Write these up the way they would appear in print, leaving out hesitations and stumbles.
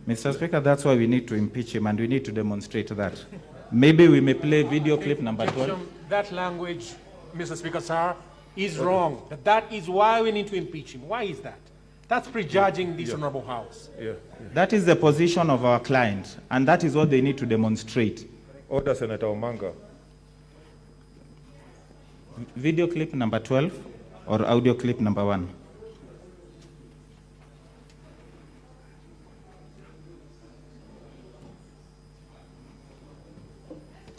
Mr. Speaker, that's why we need to impeach him, and we need to demonstrate that. Maybe we may play video clip number 12. That language, Mr. Speaker, sir, is wrong. That is why we need to impeach him. Why is that? That's prejudging this honorable House. That is the position of our client, and that is what they need to demonstrate. Order, Senator Omanga. Video clip number 12 or audio clip number 1?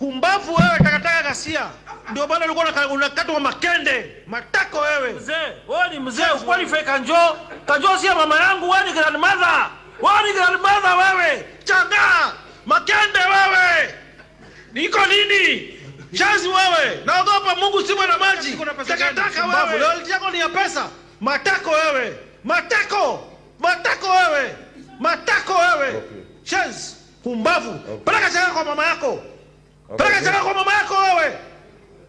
Kumbavu wewe, takataka ghasia. Ndio bwana ulikuwa unakatwa makende, matako wewe. Mzee, wewe ni mzee, ukwalify kanjo. Kanjo si mama yangu, wewe ni grandmother. Wewe ni grandmother wewe. Changa, makende wewe. Niko nini? Chazi wewe. Naogopa Mungu si mwana maji. Takataka wewe. Loyalty yako ni ya pesa. Matako wewe. Matako. Matako wewe. Matako wewe. Chazi, kumbavu. Peleka changa kwa mama yako. Peleka changa kwa mama yako wewe.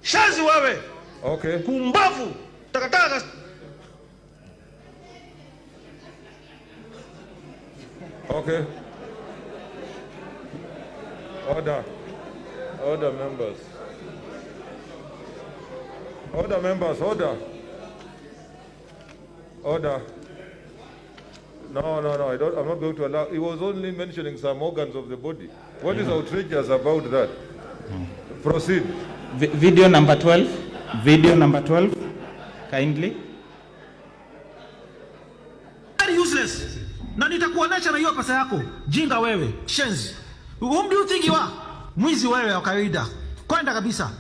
Shazi wewe. Okay. Kumbavu. Takataka. Okay. Order. Order, members. Order, members. Order. Order. No. I'm not going to allow. He was only mentioning some organs of the body. What is outrageous about that? Proceed. Video number 12. Video number 12. Kindly. Very useless. Na nitakuonesha na hiyo pesa yako. Jinga wewe. Shenzi. Whom do you think you are? Mwizi wewe wa kawaida. Kwenda kabisa.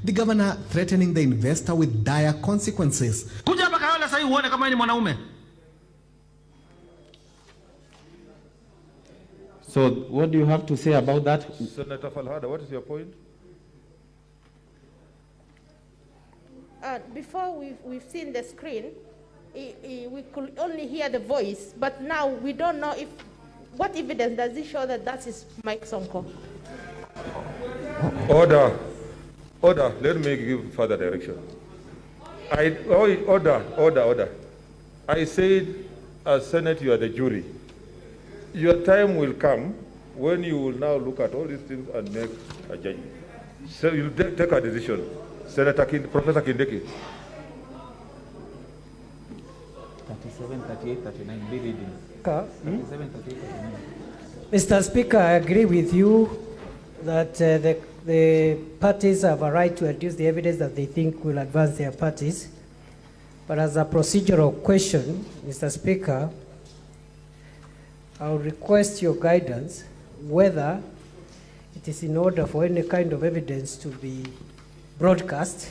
The governor threatening the investor with dire consequences. Kuja hapa Kayole sasa hivi uone kama ni mwanaume. So what do you have to say about that? Senator Falhada, what is your point? Before we've seen the screen, we could only hear the voice, but now we don't know if, what evidence does it show that that is Mike Sonko? Order. Order. Let me give further direction. Order. I said, as Senate, you are the jury. Your time will come when you will now look at all these things and make a judgment. So you'll take a decision. Senator Professor Kindeki. 37, 38, 39. Be reading. 37, 38, 39. Mr. Speaker, I agree with you that the parties have a right to adduce the evidence that they think will advance their parties. But as a procedural question, Mr. Speaker, I will request your guidance whether it is in order for any kind of evidence to be broadcast.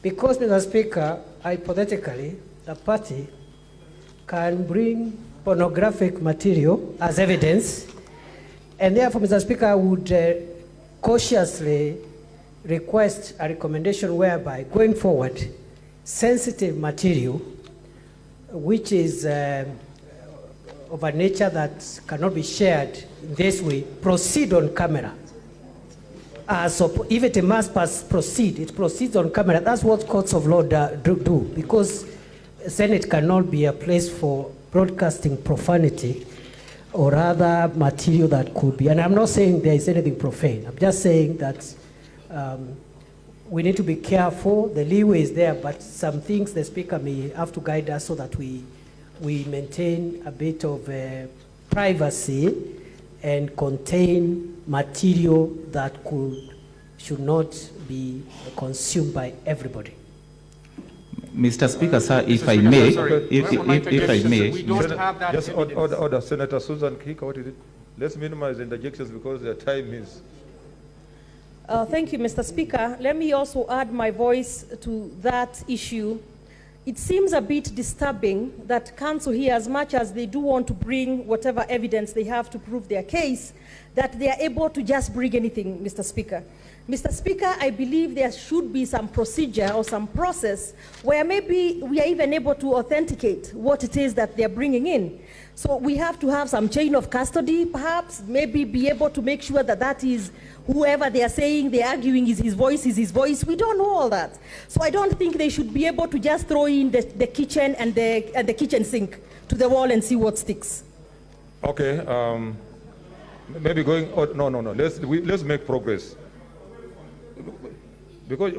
Because, Mr. Speaker, hypothetically, a party can bring pornographic material as evidence, and therefore, Mr. Speaker, I would cautiously request a recommendation whereby, going forward, sensitive material, which is of a nature that cannot be shared in this way, proceed on camera. So if it must proceed, it proceeds on camera. That's what courts of law do, because Senate cannot be a place for broadcasting profanity or other material that could be. And I'm not saying there is anything profane. I'm just saying that we need to be careful. The leeway is there, but some things the Speaker may have to guide us so that we maintain a bit of privacy and contain material that should not be consumed by everybody. Mr. Speaker, sir, if I may, if I may. We don't have that just evidence. order. Senator Susan Kika, what is it? Let's minimize interjections because the time is. Thank you, Mr. Speaker. Let me also add my voice to that issue. It seems a bit disturbing that council here, as much as they do want to bring whatever evidence they have to prove their case, that they are able to just bring anything, Mr. Speaker. Mr. Speaker, I believe there should be some procedure or some process where maybe we are even able to authenticate what it is that they're bringing in. So we have to have some chain of custody, perhaps, maybe be able to make sure that that is whoever they are saying, they're arguing is his voice. We don't know all that. So I don't think they should be able to just throw in the kitchen and the kitchen sink to the wall and see what sticks. Okay, maybe going, no, let's make progress. Because,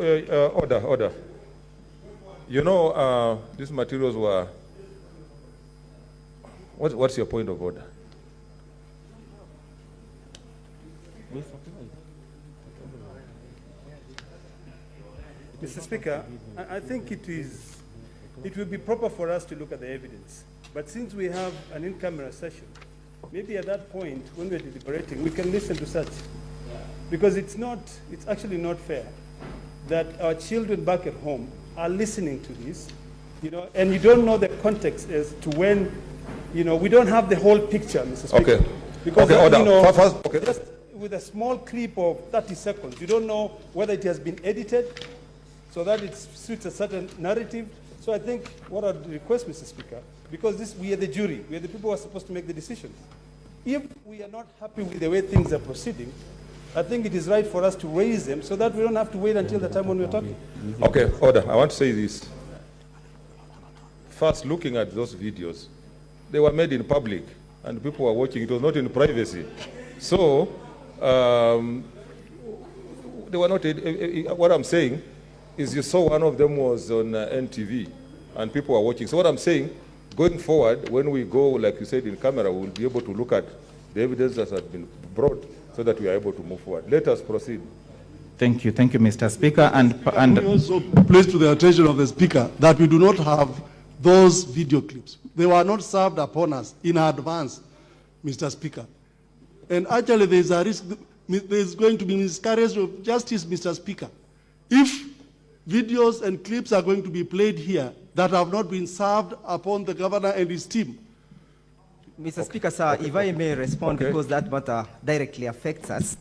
order. You know, these materials were, what's your point of order? Mr. Speaker, I think it will be proper for us to look at the evidence. But since we have an in-camera session, maybe at that point, when we're deliberating, we can listen to such. Because it's actually not fair that our children back at home are listening to this, you know, and you don't know the context as to when, you know, we don't have the whole picture, Mr. Speaker. Okay. Because, order. you know, First, okay. just with a small clip of 30 seconds, you don't know whether it has been edited so that it suits a certain narrative. So I think what I'd request, Mr. Speaker, because we are the jury, we are the people who are supposed to make the decisions. If we are not happy with the way things are proceeding, I think it is right for us to raise them so that we don't have to wait until the time when we're talking. Okay, order. I want to say this. First, looking at those videos, they were made in public and people were watching. It was not in privacy. So, they were not, what I'm saying is you saw one of them was on NTV and people were watching. So what I'm saying, going forward, when we go, like you said, in camera, we'll be able to look at the evidence that has been brought so that we are able to move forward. Let us proceed. Thank you, Mr. Speaker. And we also place to the attention of the Speaker that we do not have those video clips. They were not served upon us in advance, Mr. Speaker. And actually, there's a risk, there's going to be miscarriage of justice, Mr. Speaker. If videos and clips are going to be played here that have not been served upon the governor and his team. Mr. Speaker, sir, if I may respond, because that matter directly affects us,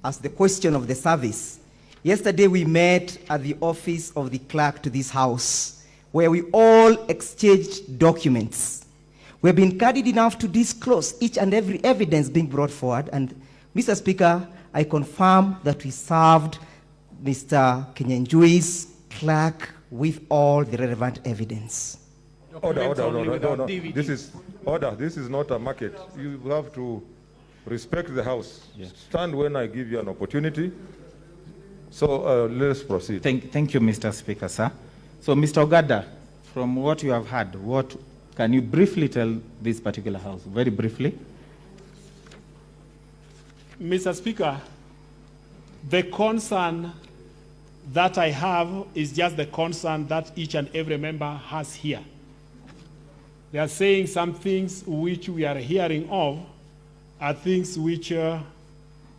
as the question of the service. Yesterday we met at the office of the clerk to this house, where we all exchanged documents. We've been candid enough to disclose each and every evidence being brought forward, and Mr. Speaker, I confirm that we served Mr. Kenyanjui's clerk with all the relevant evidence. Order. This is not a market. You have to respect the House. Yes. Stand when I give you an opportunity. So let's proceed. Thank you, Mr. Speaker, sir. So, Mr. Ogada, from what you have heard, what can you briefly tell this particular House, very briefly? Mr. Speaker, the concern that I have is just the concern that each and every member has here. They are saying some things which we are hearing of are things which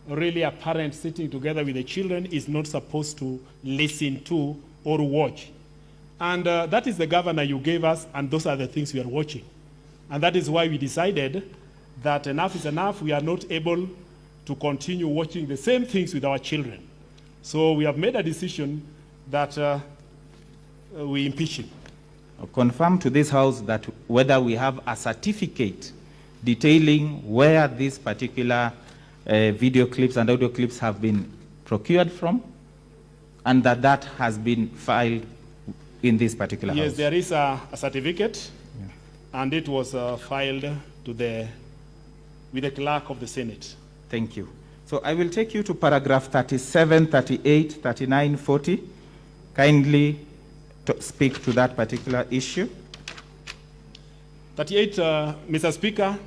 really a parent sitting together with the children is not supposed to listen to or watch. And that is the governor you gave us, and those are the things we are watching. And that is why we decided that enough is enough. We are not able to continue watching the same things with our children. So we have made a decision that we impeach him. Confirm to this House that whether we have a certificate detailing where these particular video clips and audio clips have been procured from, and that has been filed in this particular House. Yes, there is a certificate, and it was filed with the clerk of the Senate. Thank you. So I will take you to paragraph 37, 38, 39, 40. Kindly speak to that particular issue. 38, Mr. Speaker,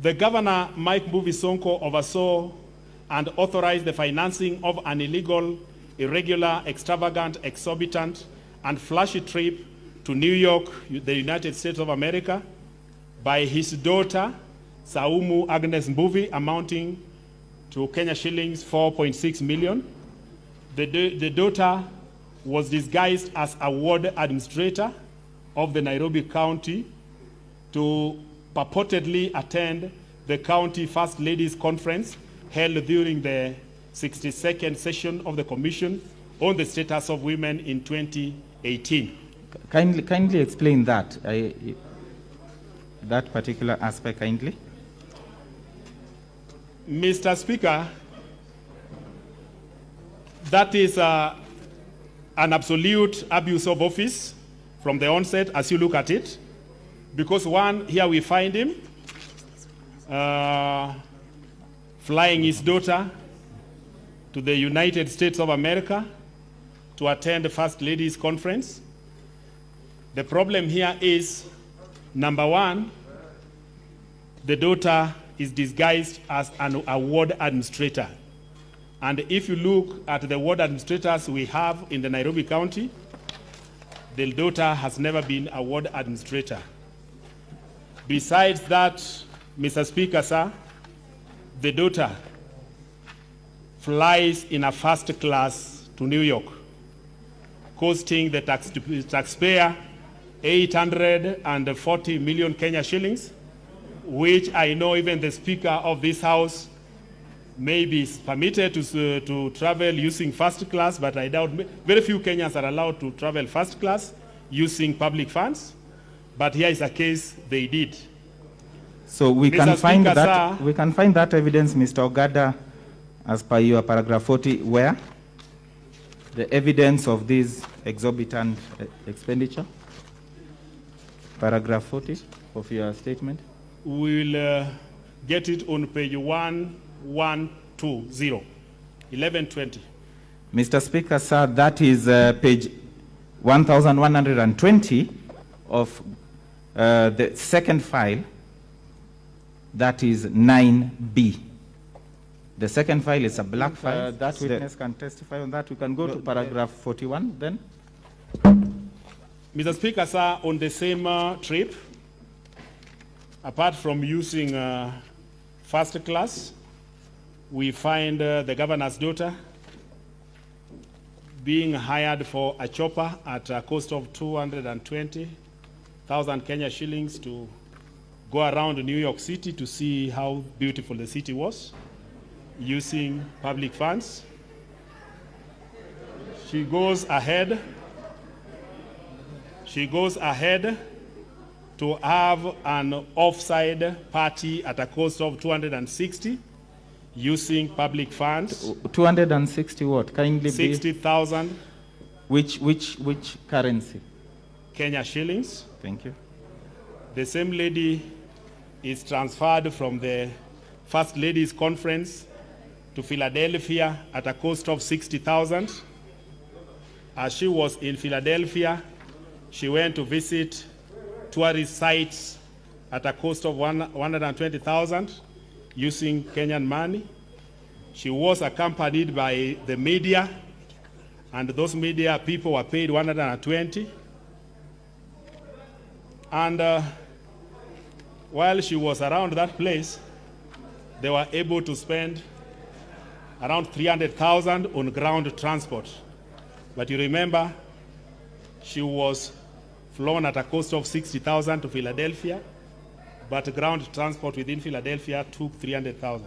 the Governor, Mike Mbuvi Sonko, oversaw and authorized the financing of an illegal, irregular, extravagant, exorbitant, and flashy trip to New York, the United States of America, by his daughter, Saumu Agnes Mbuvi, amounting to Kenya shillings 4.6 million. The daughter was disguised as a ward administrator of the Nairobi County to purportedly attend the county First Ladies Conference held during the 62nd session of the Commission on the Status of Women in 2018. Kindly explain that, that particular aspect, kindly. Mr. Speaker, that is an absolute abuse of office from the onset as you look at it. Because one, here we find him flying his daughter to the United States of America to attend the First Lady's conference. The problem here is, number one, the daughter is disguised as an award administrator. And if you look at the ward administrators we have in the Nairobi County, the daughter has never been a ward administrator. Besides that, Mr. Speaker, sir, the daughter flies in a first class to New York, costing the taxpayer 840 million Kenya shillings, which I know even the Speaker of this House may be permitted to travel using first class, but I doubt very few Kenyans are allowed to travel first class using public funds. But here is a case they did. So we Mr. can find Speaker, that sir, we can find that evidence, Mr. Ogada, as per your paragraph 40, where the evidence of this exorbitant expenditure. Paragraph 40 of your statement. We will get it on page 1120, 1120. Mr. Speaker, sir, that is page 1120 of the second file, that is 9B. The second file is a black file. That witness can testify on that. We can go to paragraph 41 then. Mr. Speaker, sir, on the same trip, apart from using first class, we find the governor's daughter being hired for a chopper at a cost of 220,000 Kenya shillings to go around New York City to see how beautiful the city was, using public funds. She goes ahead to have an offside party at a cost of 260, using public funds. 260 what? Kindly 60,000. Which currency? Kenya shillings. Thank you. The same lady is transferred from the First Ladies Conference to Philadelphia at a cost of 60,000. As she was in Philadelphia, she went to visit tourist sites at a cost of 120,000 using Kenyan money. She was accompanied by the media, and those media people were paid 120. And while she was around that place, they were able to spend around 300,000 on ground transport. But you remember, she was flown at a cost of 60,000 to Philadelphia, but ground transport within Philadelphia took 300,000.